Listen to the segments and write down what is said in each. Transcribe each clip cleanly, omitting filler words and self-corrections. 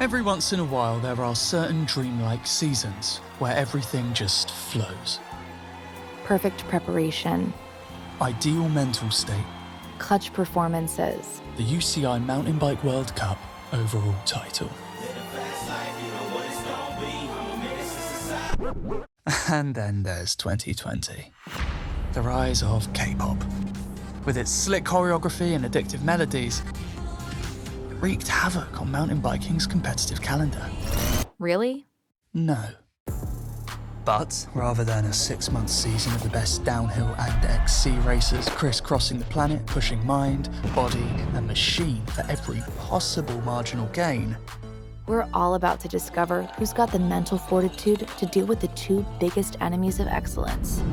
Every once in a while, there are certain dreamlike seasons where everything just flows. Perfect preparation. Ideal mental state. Clutch performances. The UCI Mountain Bike World Cup overall title. And then there's 2020. The rise of K-pop. With its slick choreography and addictive melodies, it wreaked havoc on mountain biking's competitive calendar. Really? No. But rather than a 6-month season of the best downhill and XC racers crisscrossing the planet, pushing mind, body, and machine for every possible marginal gain, We're all about to discover who's got the mental fortitude to deal with the two biggest enemies of excellence: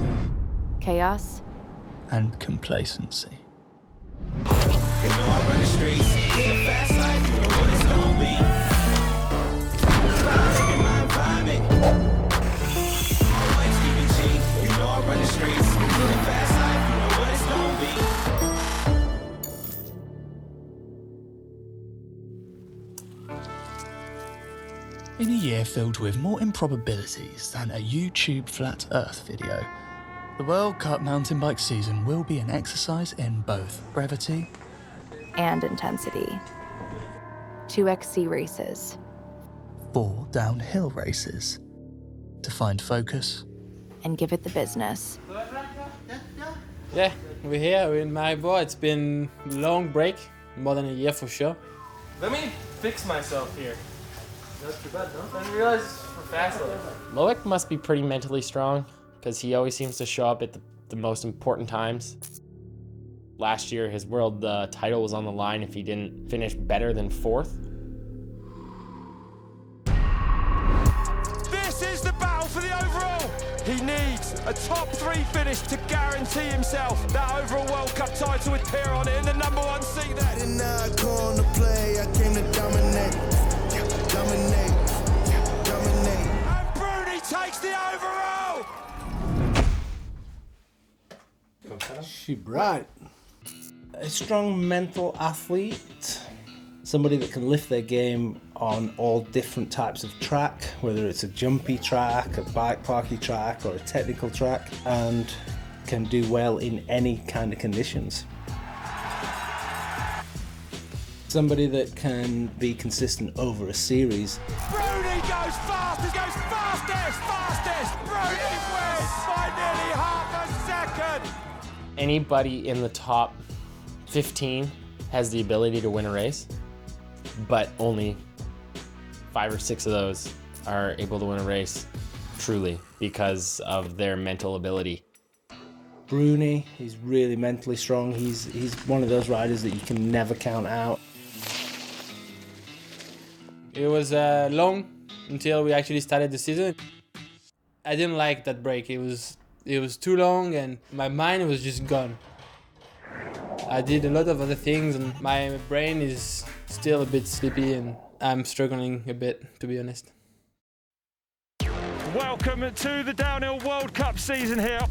chaos and complacency. In a year filled with more improbabilities than a YouTube flat Earth video, the World Cup mountain bike season will be an exercise in both brevity and intensity. 2 XC races. 4 downhill races to find focus And give it the business. Yeah, we're here, we're in Maribor. It's been a long break, more than a year for sure. Let me fix myself here. Not too bad, no? I didn't realize we're fast. Loic must be pretty mentally strong, because he always seems to show up at the most important times. Last year, his world title was on the line if he didn't finish better than 4th. This is the battle for the overall. He needs a top 3 finish to guarantee himself that overall World Cup title with Pierre on it in the number 1 seat there. I did not come to play, I came to dominate. Dominate. And Bruni takes the overall. Right. A strong mental athlete, somebody that can lift their game on all different types of track, whether it's a jumpy track, a bike parky track, or a technical track, and can do well in any kind of conditions. Somebody that can be consistent over a series. Bruni goes fastest. Bruni wins by nearly half a second. Anybody in the top 15 has the ability to win a race, but only 5 or 6 of those are able to win a race truly because of their mental ability. Bruni, he's really mentally strong. He's one of those riders that you can never count out. It was long until we actually started the season. I didn't like that break. It was too long and my mind was just gone. I did a lot of other things and my brain is still a bit sleepy and I'm struggling a bit, to be honest. Welcome to the Downhill World Cup season here.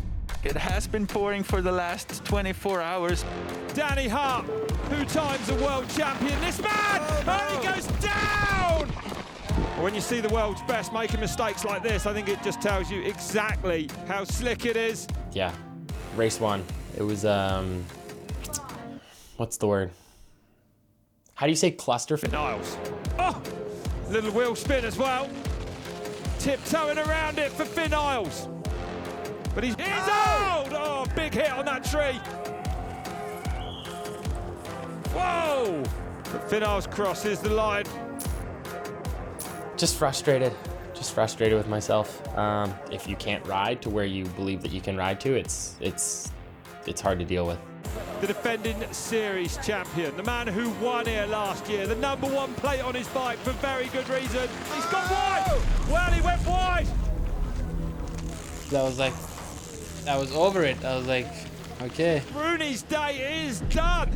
It has been pouring for the last 24 hours. Danny Hart, 2 times a world champion. This man, and he goes down! When you see the world's best making mistakes like this, I think it just tells you exactly how slick it is. Yeah, race 1. It was, what's the word? How do you say cluster? Niles. Oh, little wheel spin as well. Tiptoeing around it for Finn Niles. But he's old! Oh, big hit on that tree. Whoa! But Finn Niles crosses the line. Just frustrated with myself. If you can't ride to where you believe that you can ride to, it's hard to deal with. The defending series champion, the man who won here last year, the number 1 plate on his bike for very good reason. He's got wide! Well, he went wide! I was over it. I was like, okay. Bruni's day is done!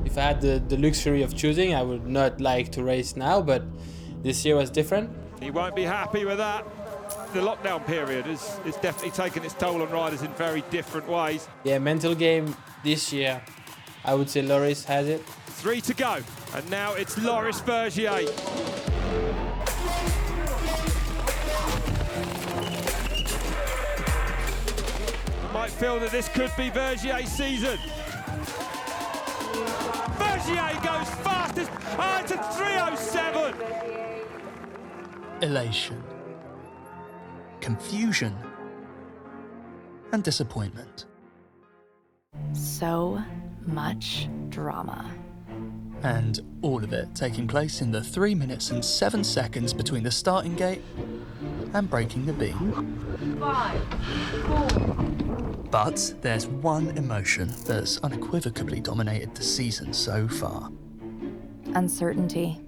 If I had the luxury of choosing, I would not like to race now, but this year was different. He won't be happy with that. The lockdown period is definitely taken its toll on riders in very different ways. Yeah, mental game this year, I would say Loris has it. 3 to go, and now it's Loris Vergier. Might feel that this could be Vergier's season. Vergier goes fastest. Oh, it's a 3:07. Elation, confusion, and disappointment. So much drama. And all of it taking place in the 3 minutes and 7 seconds between the starting gate and breaking the beam. 5, 4. But there's one emotion that's unequivocally dominated the season so far. Uncertainty.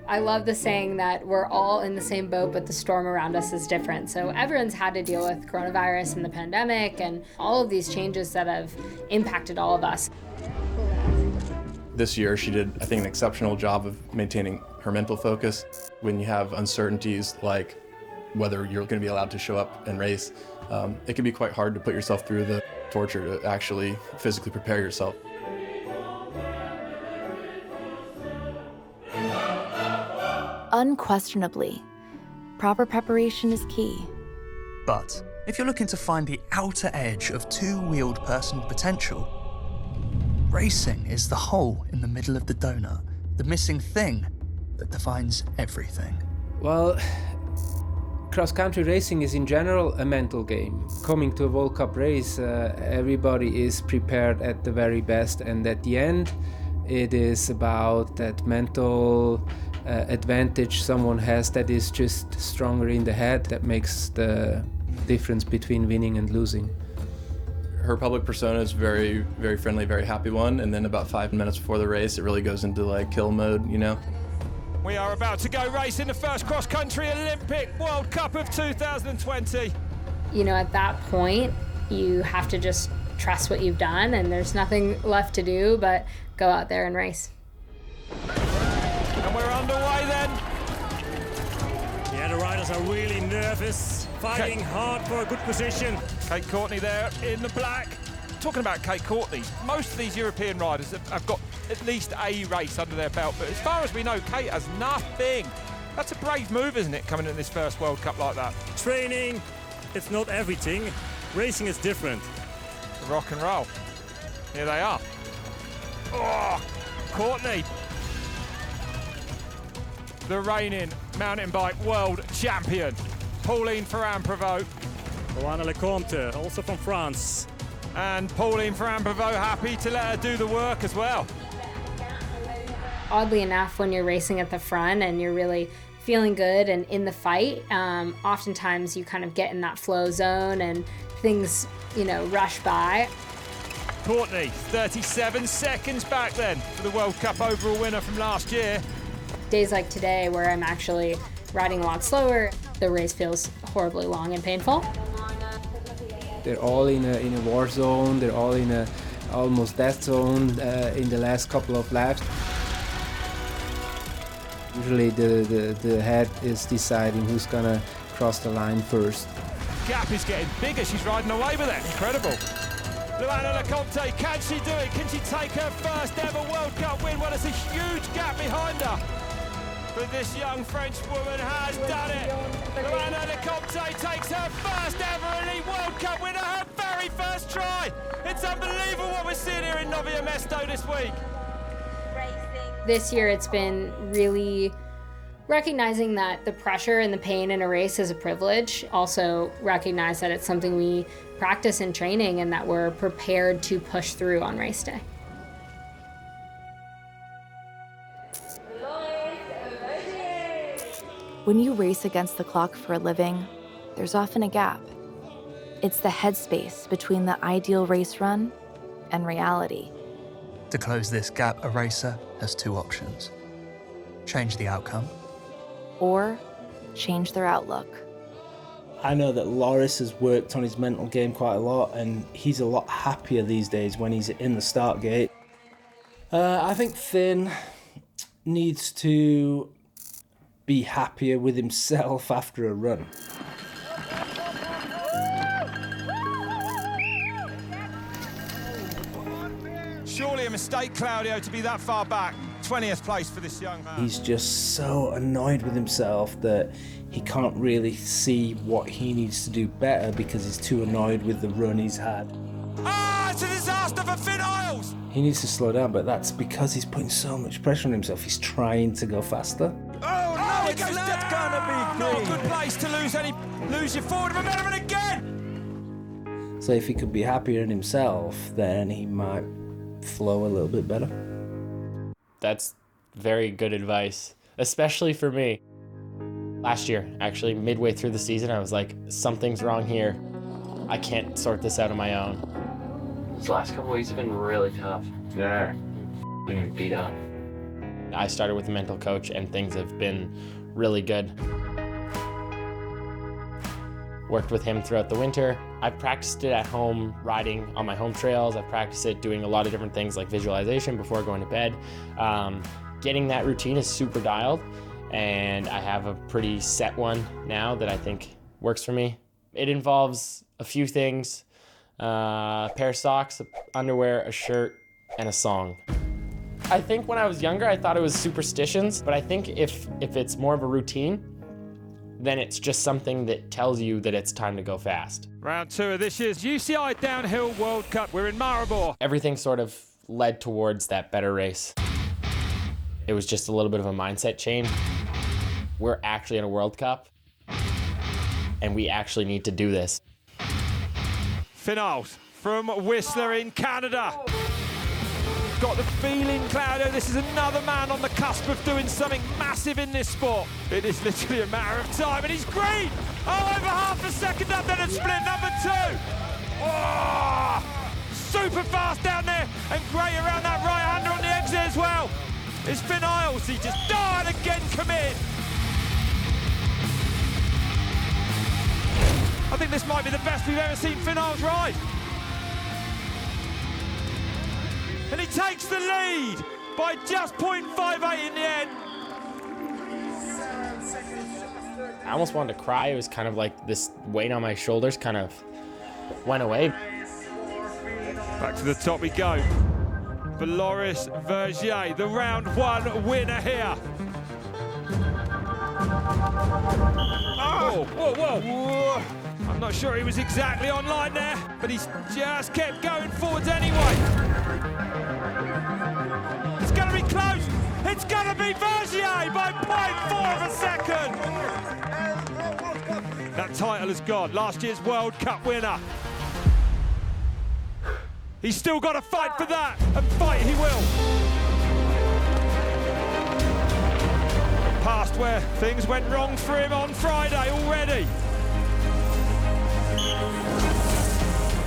I love the saying that we're all in the same boat, but the storm around us is different. So everyone's had to deal with coronavirus and the pandemic and all of these changes that have impacted all of us. This year, she did, I think, an exceptional job of maintaining her mental focus. When you have uncertainties like whether you're going to be allowed to show up and race, it can be quite hard to put yourself through the torture to actually physically prepare yourself. Unquestionably, proper preparation is key. But if you're looking to find the outer edge of two-wheeled personal potential, racing is the hole in the middle of the donut, the missing thing that defines everything. Well, cross-country racing is in general a mental game. Coming to a World Cup race, everybody is prepared at the very best, and at the end, it is about that mental advantage someone has that is just stronger in the head that makes the difference between winning and losing. Her public persona is very, very friendly, very happy one, and then about 5 minutes before the race, it really goes into like kill mode, you know? We are about to go race in the first cross-country Olympic World Cup of 2020. You know, at that point, you have to just trust what you've done, and there's nothing left to do but go out there and race. And we're underway then. Yeah, the riders are really nervous, fighting hard for a good position. Kate Courtney there in the black. Talking about Kate Courtney, most of these European riders have got at least a race under their belt, but as far as we know, Kate has nothing. That's a brave move, isn't it, coming in this first World Cup like that? Training, it's not everything. Racing is different. Rock and roll. Here they are. Oh, Courtney. The reigning mountain bike world champion, Pauline Ferrand-Prévot. Johanna Lecomte, also from France. And Pauline Ferrand-Prévot happy to let her do the work as well. Oddly enough, when you're racing at the front and you're really feeling good and in the fight, oftentimes you kind of get in that flow zone and things, you know, rush by. Courtney, 37 seconds back then for the World Cup overall winner from last year. Days like today where I'm actually riding a lot slower, the race feels horribly long and painful. They're all in a war zone, they're all in a almost death zone in the last couple of laps. Usually the head is deciding who's gonna cross the line first. Gap is getting bigger, she's riding away with it, incredible. Johanna Lecomte, can she do it? Can she take her first ever World Cup win? Well, there's a huge gap behind her. But this young French woman has done it. Johanna Lecomte takes her first ever Elite World Cup winner, her very first try. It's unbelievable what we're seeing here in Novi Mesto this week. This year it's been really recognizing that the pressure and the pain in a race is a privilege. Also recognize that it's something we practice in training and that we're prepared to push through on race day. When you race against the clock for a living, there's often a gap. It's the headspace between the ideal race run and reality. To close this gap, a racer has two options: change the outcome, or change their outlook. I know that Loris has worked on his mental game quite a lot, and he's a lot happier these days when he's in the start gate. I think Finn needs to be happier with himself after a run. Surely a mistake, Claudio, to be that far back. 20th place for this young man. He's just so annoyed with himself that he can't really see what he needs to do better because he's too annoyed with the run he's had. Ah, it's a disaster for Finn Isles! He needs to slow down, but that's because he's putting so much pressure on himself. He's trying to go faster. Oh no, it's not gonna be not a good place to lose your forward momentum and again! So if he could be happier in himself, then he might flow a little bit better. That's very good advice, especially for me. Last year, actually, midway through the season, I was like, something's wrong here. I can't sort this out on my own. These last couple weeks have been really tough. Yeah. Being beat up. I started with a mental coach and things have been really good. Worked with him throughout the winter. I've practiced it at home, riding on my home trails. I've practiced it doing a lot of different things like visualization before going to bed. Getting that routine is super dialed, and I have a pretty set one now that I think works for me. It involves a few things, a pair of socks, underwear, a shirt, and a song. I think when I was younger, I thought it was superstitions, but I think if it's more of a routine, then it's just something that tells you that it's time to go fast. Round 2 of this year's UCI Downhill World Cup. We're in Maribor. Everything sort of led towards that better race. It was just a little bit of a mindset change. We're actually in a World Cup, and we actually need to do this. Finn Isles from Whistler in Canada. Got the feeling, Claudio, this is another man on the cusp of doing something massive in this sport. It is literally a matter of time, and he's green! Oh, over half a second up, then a split number 2. Oh, super fast down there, and great around that right-hander on the exit as well. It's Finn Isles, he just died again, commit. I think this might be the best we've ever seen Finn Isles ride. And he takes the lead by just 0.58 in the end. I almost wanted to cry. It was kind of like this weight on my shoulders kind of went away. Back to the top we go. For Loris Vergier, the round 1 winner here. Oh, whoa, whoa. I'm not sure he was exactly online there, but he's just kept going forwards anyway. It's going to be close. It's going to be Vergier by 0.4 of a second. That title is gone. Last year's World Cup winner. He's still got to fight for that, and fight he will. Past where things went wrong for him on Friday already.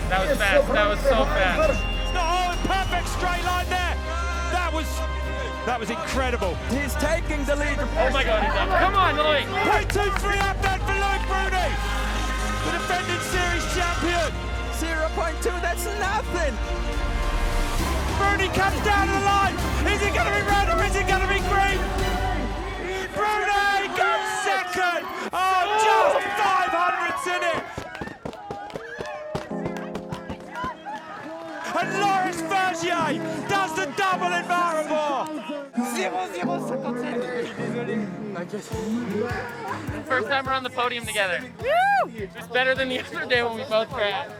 That was fast. That was so fast. Oh, a perfect straight line there. That was incredible. He's taking the lead. Oh my God, he's up. Come on, Loic. 0.23 up then for Loic Bruni, the defending series champion. 0.2, that's nothing. Bruni comes down the line. Is it going to be red or is it going to be green? Bruni goes second. Oh, just 500ths in it. And Loris Vergier does the double in Maribor. 0-0-57. First time we're on the podium together. Woo! It was better than the other day when we both crashed.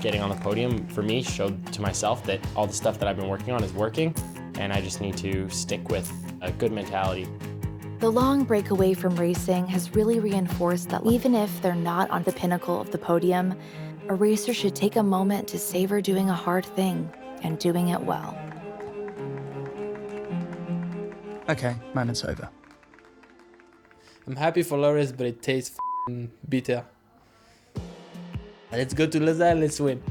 Getting on the podium for me showed to myself that all the stuff that I've been working on is working, and I just need to stick with a good mentality. The long break away from racing has really reinforced that even if they're not on the pinnacle of the podium, a racer should take a moment to savor doing a hard thing and doing it well. Okay, moment's over. I'm happy for Loris, but it tastes bitter. Let's go to Lausanne, let's win.